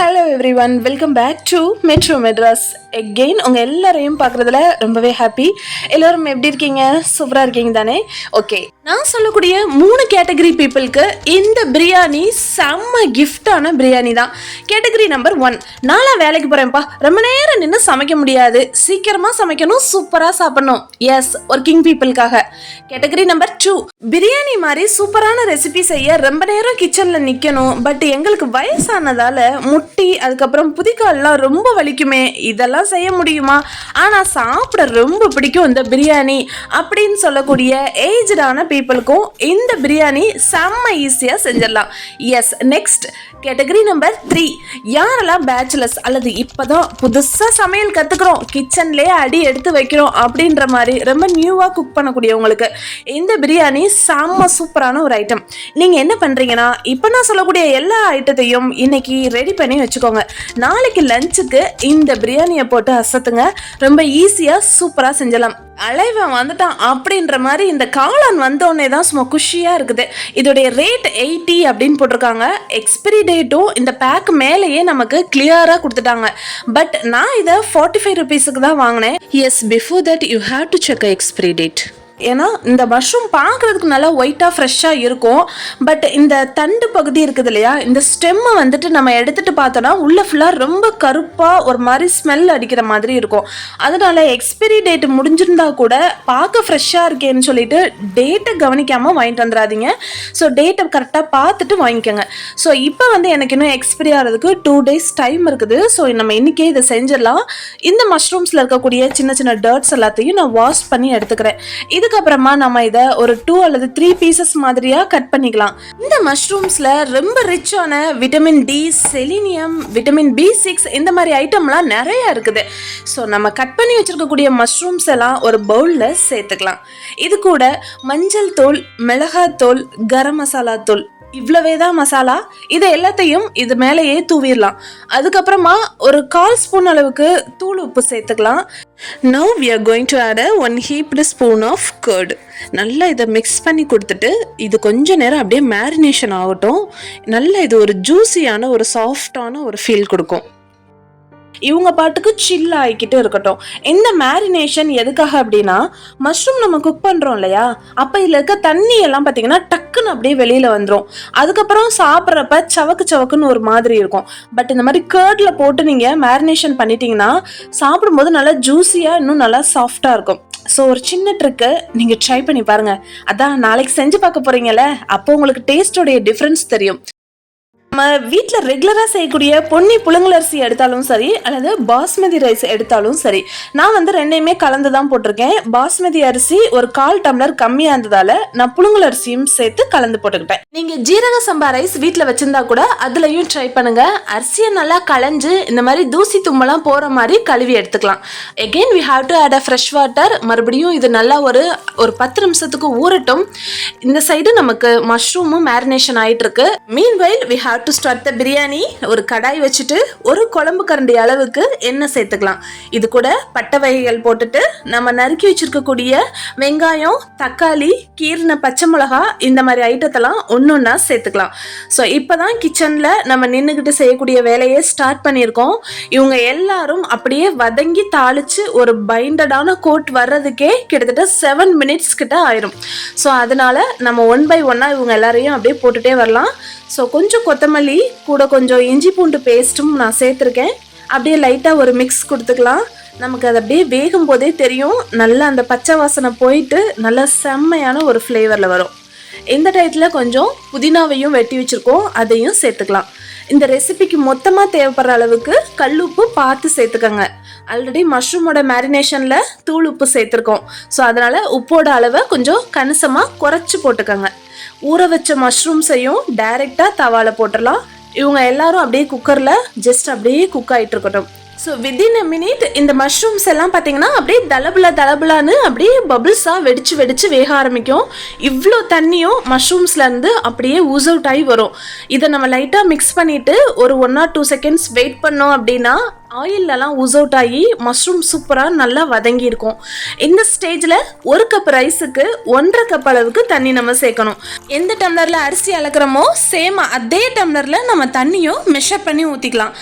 Hello every, welcome back to metro Madras. Again உங்கள் எல்லாரையும் பார்க்குறதுல ரொம்பவே ஹாப்பி. எல்லோரும் எப்படி இருக்கீங்க? சூப்பராக இருக்கீங்க தானே? ஓகே, நான் சொல்லக்கூடிய 3 கேட்டகரி பீப்புளுக்கு இந்த பிரியாணி செம்ம கிஃப்டான பிரியாணி தான். கேட்டகரி நம்பர் 1, நான்லாம் வேலைக்கு போகிறேன்ப்பா, ரொம்ப நேரம் நின்று சமைக்க முடியாது, சீக்கிரமாக சமைக்கணும், சூப்பராக சாப்பிடணும். எஸ், ஒர்க்கிங் பீப்புளுக்காக. கேட்டகரி நம்பர் 2, பிரியாணி மாதிரி சூப்பரான ரெசிபி செய்ய ரொம்ப நேரம் கிச்சனில் நிற்கணும், பட் எங்களுக்கு வயசானதால முட்டி அதுக்கப்புறம் புதிக்கால்லாம் ரொம்ப வலிக்குமே, இதெல்லாம் செய்ய முடியுமா, ஆனால் சாப்பிட ரொம்ப பிடிக்கும் இந்த பிரியாணி அப்படின்னு சொல்லக்கூடிய ஏஜ்டான பீப்புளுக்கும் இந்த பிரியாணி செம்ம ஈஸியாக செஞ்சிடலாம். எஸ், நெக்ஸ்ட் கேட்டகரி நம்பர் 3, யாரெல்லாம் பேச்சுலர்ஸ் அல்லது இப்போதான் புதுசாக சமையல் கற்றுக்குறோம், கிச்சன்லேயே அடி எடுத்து வைக்கிறோம் அப்படின்ற மாதிரி ரொம்ப நியூவாக குக் பண்ணக்கூடியவங்களுக்கு இந்த பிரியாணி செம்ம சூப்பரான ஒரு ஐட்டம். நீங்கள் என்ன பண்ணுறீங்கன்னா, இப்போ நான் சொல்லக்கூடிய எல்லா ஐட்டத்தையும் இன்னைக்கு ரெடி பண்ணி வச்சுக்கோங்க. நாளைக்கு லஞ்சுக்கு இந்த பிரியாணியை போட்டு அசத்துங்க, ரொம்ப ஈஸியாக சூப்பராக செஞ்சலாம். அலைவன் வந்துட்டான் அப்படின்ற மாதிரி இந்த காளான் வந்தோடனே தான் சும்மா குஷியாக இருக்குது. இதோடைய ரேட் 80 அப்படின்னு போட்டிருக்காங்க. எக்ஸ்பிரி டேட்டும் இந்த பேக் மேலேயே நமக்கு கிளியராக கொடுத்துட்டாங்க. பட் நான் இதை 45 ருபீஸுக்கு தான் வாங்கினேன். Yes, before that you have to check expiry date. ஏன்னா இந்த மஷ்ரூம் பார்க்குறதுக்கு நல்லா ஒயிட்டாக ஃப்ரெஷ்ஷாக இருக்கும். பட் இந்த தண்டு பகுதி இருக்குது இல்லையா, இந்த ஸ்டெம்மை வந்துட்டு நம்ம எடுத்துகிட்டு பார்த்தோன்னா உள்ளே ஃபுல்லாக ரொம்ப கருப்பாக ஒரு மாதிரி ஸ்மெல் அடிக்கிற மாதிரி இருக்கும். அதனால எக்ஸ்பிரி டேட் முடிஞ்சிருந்தா கூட பார்க்க ஃப்ரெஷ்ஷாக இருக்கேன்னு சொல்லிட்டு டேட்டை கவனிக்காமல் வாங்கிட்டு வந்துடாதீங்க. ஸோ டேட்டை கரெக்டாக பார்த்துட்டு வாங்கிக்கோங்க. ஸோ இப்போ எனக்கு இன்னும் எக்ஸ்பிரி ஆகிறதுக்கு 2 days டைம் இருக்குது. ஸோ நம்ம இன்றைக்கே இதை செஞ்சிடலாம். இந்த மஷ்ரூம்ஸில் இருக்கக்கூடிய சின்ன சின்ன டர்ட்ஸ் எல்லாத்தையும் நான் வாஷ் பண்ணி எடுத்துக்கிறேன். இதுக்கப்புறமா நம்ம இதை ஒரு 2 அல்லது 3 பீசஸ் மாதிரியா கட் பண்ணிக்கலாம். இந்த மஷ்ரூம்ஸ்ல ரொம்ப ரிச்சான vitamin D, selenium, vitamin B6 இந்த மாதிரி ஐட்டம்லாம் நிறைய இருக்குது. ஸோ நம்ம கட் பண்ணி வச்சிருக்கக்கூடிய மஷ்ரூம்ஸ் எல்லாம் ஒரு பவுல்ல சேர்த்துக்கலாம். இது கூட மஞ்சள் தூள், மிளகாத்தூள், கரம் மசாலா தூள், இவ்வளவே தான் மசாலா. இது எல்லாத்தையும் இது மேலேயே தூவிடலாம். அதுக்கப்புறமா ஒரு 1/4 ஸ்பூன் அளவுக்கு தூள் உப்பு சேர்த்துக்கலாம். Now we are going to add a 1 heaped spoon of curd. நல்லா இதை மிக்ஸ் பண்ணி கொடுத்துட்டு இது கொஞ்ச நேரம் அப்படியே மேரினேஷன் ஆகட்டும். நல்லா இது ஒரு ஜூஸியான ஒரு சாஃப்டான ஒரு ஃபீல் கொடுக்கும். இவங்க பாட்டுக்கு சில் ஆகிக்கிட்டு இருக்கட்டும். இந்த மேரினேஷன் எதுக்காக அப்படின்னா, மஷ்ரூம் நம்ம குக் பண்ணுறோம் இல்லையா, அப்போ இதில் இருக்க தண்ணி எல்லாம் பார்த்தீங்கன்னா டக்குன்னு அப்படியே வெளியில் வந்துடும். அதுக்கப்புறம் சாப்பிட்றப்ப சவக்கு சவக்குன்னு ஒரு மாதிரி இருக்கும். பட் இந்த மாதிரி கேர்டில் போட்டு நீங்கள் மேரினேஷன் பண்ணிட்டீங்கன்னா சாப்பிடும்போது நல்லா ஜூஸியாக இன்னும் நல்லா சாஃப்டாக இருக்கும். ஸோ ஒரு சின்ன ட்ரிக்கு நீங்கள் ட்ரை பண்ணி பாருங்கள். அதான் நாளைக்கு செஞ்சு பார்க்க போகிறீங்கல்ல, அப்போ உங்களுக்கு டேஸ்டோடைய டிஃப்ரென்ஸ் தெரியும். நம்ம வீட்டில் ரெகுலராக செய்யக்கூடிய பொன்னி புழுங்கலரிசி எடுத்தாலும் சரி அல்லது பாஸ்மதி ரைஸ் எடுத்தாலும் சரி, நான் ரெண்டையுமே கலந்து தான் போட்டிருக்கேன். பாஸ்மதி அரிசி ஒரு 1/4 டம்ளர் கம்மியாக இருந்ததால நான் புழுங்கலரிசியும் சேர்த்து கலந்து போட்டுக்கிட்டேன். நீங்கள் ஜீரக சம்பா ரைஸ் வீட்டில் வச்சிருந்தா கூட அதுலையும் ட்ரை பண்ணுங்க. அரிசியை நல்லா களைஞ்சு இந்த மாதிரி தூசி தும்பெல்லாம் போகிற மாதிரி கழுவி எடுத்துக்கலாம். Again we have to add a fresh water. மறுபடியும் இது நல்லா ஒரு 10 நிமிஷத்துக்கு ஊறட்டும். இந்த சைடு நமக்கு மஷ்ரூமும் மேரினேஷன் ஆகிட்டு இருக்கு. Meanwhile we have to start the biryani. ஒரு கடாய் வச்சுட்டு ஒரு குழம்பு கரண்டி அளவுக்கு எண்ணெய் சேர்த்துக்கலாம். இது கூட பட்டை வகைகள் போட்டுட்டு நம்ம நறுக்கி வச்சிருக்கக்கூடிய வெங்காயம், தக்காளி, கீரின பச்சை மிளகா இந்த மாதிரி ஐட்டத்தெல்லாம் ஒன்னொன்னா சேர்த்துக்கலாம். ஸோ இப்போதான் கிச்சன்ல நம்ம நின்றுக்கிட்டு செய்யக்கூடிய வேலையை ஸ்டார்ட் பண்ணியிருக்கோம். இவங்க எல்லாரும் அப்படியே வதங்கி தாளிச்சு ஒரு பைண்டடான கோட் வர்றதுக்கே கிட்டத்தட்ட 7 minutes கிட்ட ஆயிரும். ஸோ அதனால நம்ம 1 by 1 இவங்க எல்லாரையும் அப்படியே போட்டுட்டே வரலாம். ஸோ கொஞ்சம் கொத்தமல்லி கூட கொஞ்சம் இஞ்சி பூண்டு பேஸ்ட்டும் நான் சேர்த்துருக்கேன். அப்படியே லைட்டாக ஒரு மிக்ஸ் கொடுத்துக்கலாம். நமக்கு அது அப்படியே வேகும் போதே தெரியும், நல்லா அந்த பச்சை வாசனை போயிட்டு நல்லா செம்மையான ஒரு ஃப்ளேவரில் வரும். இந்த டயத்தில் கொஞ்சம் புதினாவையும் வெட்டி வச்சுருக்கோம், அதையும் சேர்த்துக்கலாம். இந்த ரெசிபிக்கு மொத்தமாக தேவைப்படுற அளவுக்கு கல்லுப்பு பார்த்து சேர்த்துக்கோங்க. ஆல்ரெடி மஷ்ரூமோட மேரினேஷனில் தூள் உப்பு சேர்த்துருக்கோம். ஸோ அதனால் உப்போட அளவை கொஞ்சம் கணிசமாக குறைச்சி போட்டுக்கோங்க. ஊற வச்ச மஷ்ரூம்ஸையும் டைரெக்டாக தவால போட்டுடலாம். இவங்க எல்லாரும் அப்படியே குக்கரில் ஜஸ்ட் அப்படியே குக் ஆகிட்டு இருக்கட்டும். ஸோ வித்தின் அ மினிட் இந்த மஷ்ரூம்ஸ் எல்லாம் பார்த்தீங்கன்னா அப்படியே தளபுலான்னு அப்படியே பபிள்ஸாக வெடிச்சு வேக ஆரம்பிக்கும். இவ்வளோ தண்ணியும் மஷ்ரூம்ஸ்லேருந்து அப்படியே ஊஸ் அவுட் ஆகி வரும். இதை நம்ம லைட்டாக மிக்ஸ் பண்ணிவிட்டு ஒரு 1 or 2 seconds வெயிட் பண்ணோம் அப்படின்னா ஆயிலெலாம் ஊஸ் அவுட் ஆகி மஷ்ரூம் சூப்பராக நல்லா வதங்கி இருக்கும். இந்த ஸ்டேஜில் 1 கப் ரைஸுக்கு 1.5 கப் அளவுக்கு தண்ணி நம்ம சேர்க்கணும். எந்த டம்ளரில் அரிசி அளக்குறோமோ சேம் அதே டம்ளரில் நம்ம தண்ணியும் மெஷர் பண்ணி ஊற்றிக்கலாம்.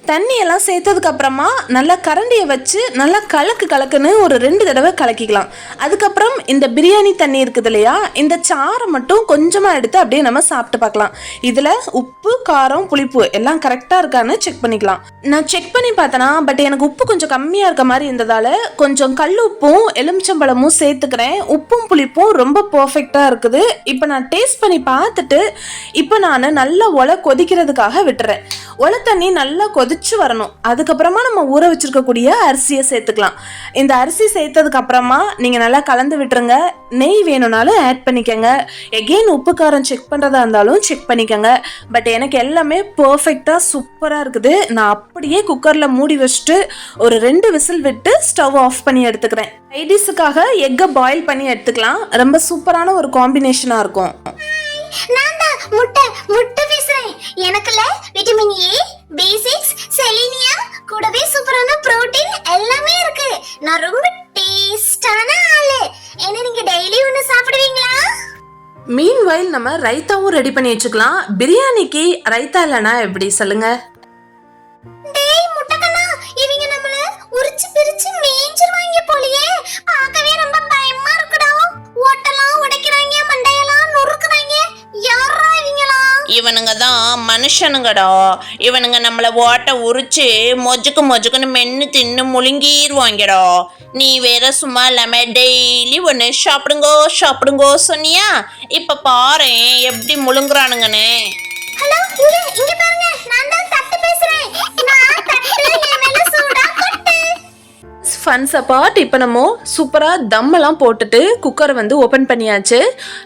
தண்ணியெல்லாம் சேர்த்ததுக்கு அப்புறமா நல்லா கரண்டியை வச்சு நல்லா கலக்குன்னு ஒரு 2 தடவை கலக்கிக்கலாம். அதுக்கப்புறம் இந்த பிரியாணி தண்ணி இருக்குது இல்லையா, இந்த சாறை மட்டும் கொஞ்சமாக எடுத்து அப்படியே நம்ம சாப்பிட்டு பார்க்கலாம். இதில் உப்பு, காரம், புளிப்பு எல்லாம் கரெக்டாக இருக்கான்னு செக் பண்ணிக்கலாம். நான் செக் பண்ணி பார்த்தேன்னா பட் எனக்கு உப்பு கொஞ்சம் கம்மியாக இருக்க மாதிரி இருந்ததால் கொஞ்சம் கல் உப்பும் எலுமிச்சம்பழமும் சேர்த்துக்கிறேன். உப்பும் புளிப்பும் ரொம்ப பர்ஃபெக்டாக இருக்குது. இப்போ நான் டேஸ்ட் பண்ணி பார்த்துட்டு இப்போ நான் நல்லா ஒலை கொதிக்கிறதுக்காக விட்டுறேன். ஒலை தண்ணி நல்லா கொதிச்சு வரணும். அதுக்கப்புறமா நம்ம ஊற வச்சிருக்கக்கூடிய அரிசியை சேர்த்துக்கலாம். இந்த அரிசி சேர்த்ததுக்கு அப்புறமா நீங்கள் நல்லா கலந்து விட்டுருங்க. நெய் வேணும்னாலும் ஆட் பண்ணிக்கோங்க. எகெயின் உப்பு காரம் செக் பண்ணுறதா இருந்தாலும் செக் பண்ணிக்கோங்க. பட் எனக்கு எல்லாமே பர்ஃபெக்டாக சூப்பராக இருக்குது. நான் அப்படியே குக்கரில் மூடி வச்சுட்டு ஒரு 2 விசில் விட்டு ஸ்டவ் ஆஃப் பண்ணி எடுத்துக்கிறேன். சைடிஷுக்காக எக்கை பாயில் பண்ணி எடுத்துக்கலாம். ரொம்ப சூப்பரான ஒரு காம்பினேஷனாக இருக்கும். முட்டை பேசுறேன். எனக்குல விட்டமின் ஏ, B6, செலினியம் கூடவே சூப்பரான புரோட்டீன் எல்லாமே இருக்கு. நான் ரொம்ப டேஸ்டான ஆளு. என்ன நீங்க டெய்லி ஒன்னு சாப்பிடுவீங்களா? மீன்வைல் நம்ம ரைத்தாவும் ரெடி பண்ணி வச்சுக்கலாம். பிரியாணிக்கு ரைத்தா இல்லைனா எப்படி சொல்லுங்க? டேய் முட்டைக்கண்ணா, இவங்க நம்மள உரிச்சு பிரிச்சு மேஞ்சிருவாங்க போலயே. பார்க்கவே ரொம்ப பயமா இருக்குடா. ஓட்டலாம் உடைக்கிறாங்க, மண்டையெல்லாம் நொறுக்குறாங்க. யாரா இவங்களா? இவனுங்க தான் மனுஷனுங்கடா. இவனுங்க நம்மளை ஓட்ட உரிச்சு மொஜுக்குன்னு மென்னு தின்னு முழுங்கிடுவாங்கடா. நீ வேற சும்மா இல்லாம டெய்லி ஒன்று சாப்பிடுங்கோ சொன்னியா? இப்ப பாரு எப்படி முழுங்குறானுங்கன்னு. ஹலோ, இங்க பாருங்க, நான் தான் தட்டு பேசுறேன். நான் தட்டு என் மேல சூடா கொட்டு. ஃபன் சப்பாட். இப்போ நம்ம சூப்பராக தம்மெல்லாம் போட்டுட்டு குக்கரை வந்து ஓப்பன் பண்ணியாச்சு.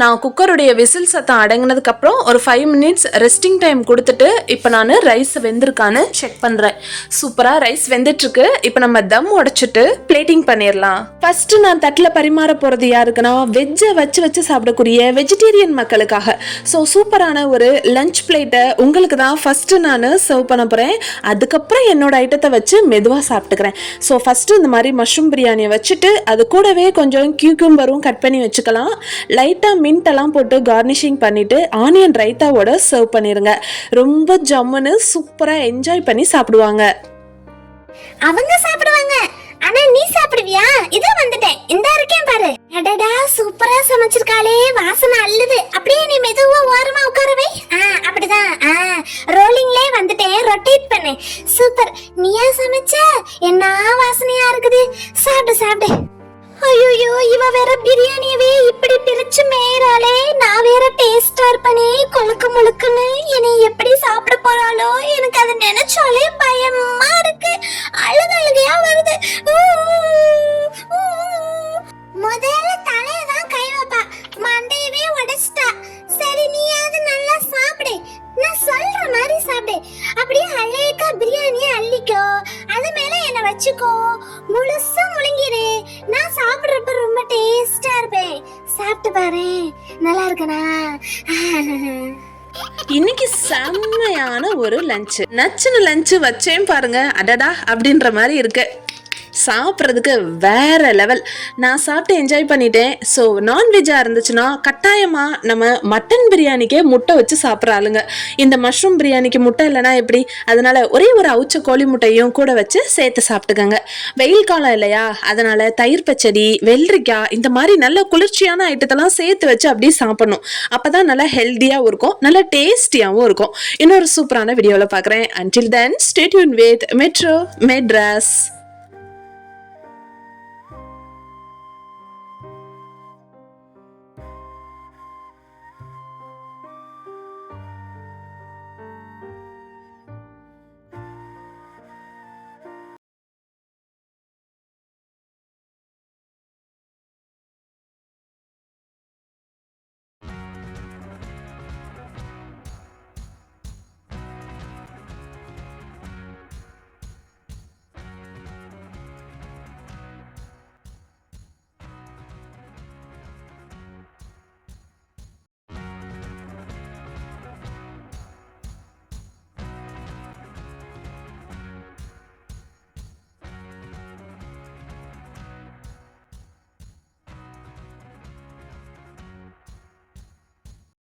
நான் குக்கருடைய விசில் சத்தம் அடங்கினதுக்கப்புறம் ஒரு 5 minutes ரெஸ்டிங் டைம் கொடுத்துட்டு இப்போ நான் ரைஸ் வெந்திருக்கான்னு செக் பண்ணுறேன். சூப்பராக ரைஸ் வெந்துட்டுருக்கு. இப்போ நம்ம தம் உடைச்சிட்டு பிளேட்டிங் பண்ணிடலாம். ஃபர்ஸ்ட் நான் தட்டில் பரிமாற போகிறது யாருக்குன்னா வெஜ்ஜை வச்சு சாப்பிடக்கூடிய வெஜிடேரியன் மக்களுக்காக. ஸோ சூப்பரான ஒரு லஞ்ச் பிளேட்டை உங்களுக்கு தான் ஃபஸ்ட்டு நான் சர்வ் பண்ண போகிறேன். அதுக்கப்புறம் என்னோட ஐட்டத்தை வச்சு மெதுவாக சாப்பிட்டுக்கிறேன். ஸோ ஃபஸ்ட்டு இந்த மாதிரி மஷ்ரூம் பிரியாணியை வச்சுட்டு அது கூடவே கொஞ்சம் கியூக்கம்பரும் கட் பண்ணி வச்சுக்கலாம். லைட்டாக மின்ட் எல்லாம் போட்டு கார்னிஷிங் பண்ணிட்டு ஆனியன் ரைத்தாவோட சர்வ் பண்ணிருங்க. ரொம்ப ஜம்முன்னு சூப்பராக என்ஜாய் பண்ணி சாப்பிடுவாங்க. அவங்க சாப்பிடுவாங்க, ஆனா நீ சாப்பிடுவியா? இதோ வந்துட்டேன், இந்த இருக்கேன் பாரு. அடடா, சூப்பரா சமைச்சிருக்காளே, வாசனை அள்ளுது. அப்படியே நீ மெதுவா ஓரமா உட்காரவே. அப்படிதான். ரோலிங்லே வந்துட்டேன், ரொட்டேட் பண்ணு. சூப்பர். நீயா சமைச்ச? என்ன வாசனையா இருக்குது. சாப்பிடு. ஐயோ, இவ வேற பிரியாணியவே இப்படி பிரிச்சு மேயறாளே. நான் வேற டேஸ்டா இருப்பனே, கொழுக்கு முழுக்குன்னு. என்னை எப்படி சாப்பிட போறாளோ? எனக்கு அதை நினைச்சாலே பயமா இருக்கு. அழுகையா வருது. முதல்ல தலையதான் கை வைப்பா, மண்டையவே உடைச்சிட்டா. சரி, நீயாவது நல்லா சாப்பிடு. நான் சொல்ற மாதிரி சாப்பிடு. அப்படியே அழகா பிரியாணியை அள்ளிக்கோ, அது மேல என்ன வச்சுக்கோ, முழுசா முழுங்கிரு. நான் சாப்பிடுறப்ப ரொம்ப டேஸ்டா இருப்பேன். சாப்பிட்டு பாரு, நல்லா இருக்கனா? இன்னைக்கு செம்மையான ஒரு லஞ்சு. நச்சுன்னு லஞ்சு வச்சேன் பாருங்க. அடடா அப்படின்ற மாதிரி இருக்கு. சாப்பிட்றதுக்கு வேற லெவல். நான் சாப்பிட்டு என்ஜாய் பண்ணிட்டேன். ஸோ நான்வெஜ்ஜாக இருந்துச்சுன்னா கட்டாயமாக நம்ம மட்டன் பிரியாணிக்கே முட்டை வச்சு சாப்பிட்ற ஆளுங்க. இந்த மஷ்ரூம் பிரியாணிக்கு முட்டை இல்லைனா எப்படி? அதனால ஒரே ஒரு அவிச்ச கோழி முட்டையும் கூட வச்சு சேர்த்து சாப்பிட்டுக்கோங்க. வெயில் காலம் இல்லையா, அதனால தயிர் பச்சடி, வெள்ளரிக்காய் இந்த மாதிரி நல்ல குளிர்ச்சியான ஐட்டத்தெல்லாம் சேர்த்து வச்சு அப்படியே சாப்பிடணும். அப்போதான் நல்லா ஹெல்த்தியாகவும் இருக்கும், நல்லா டேஸ்டியாகவும் இருக்கும். இன்னொரு சூப்பரான வீடியோவில் பார்க்குறேன். Until then, stay tuned with Metro Madras.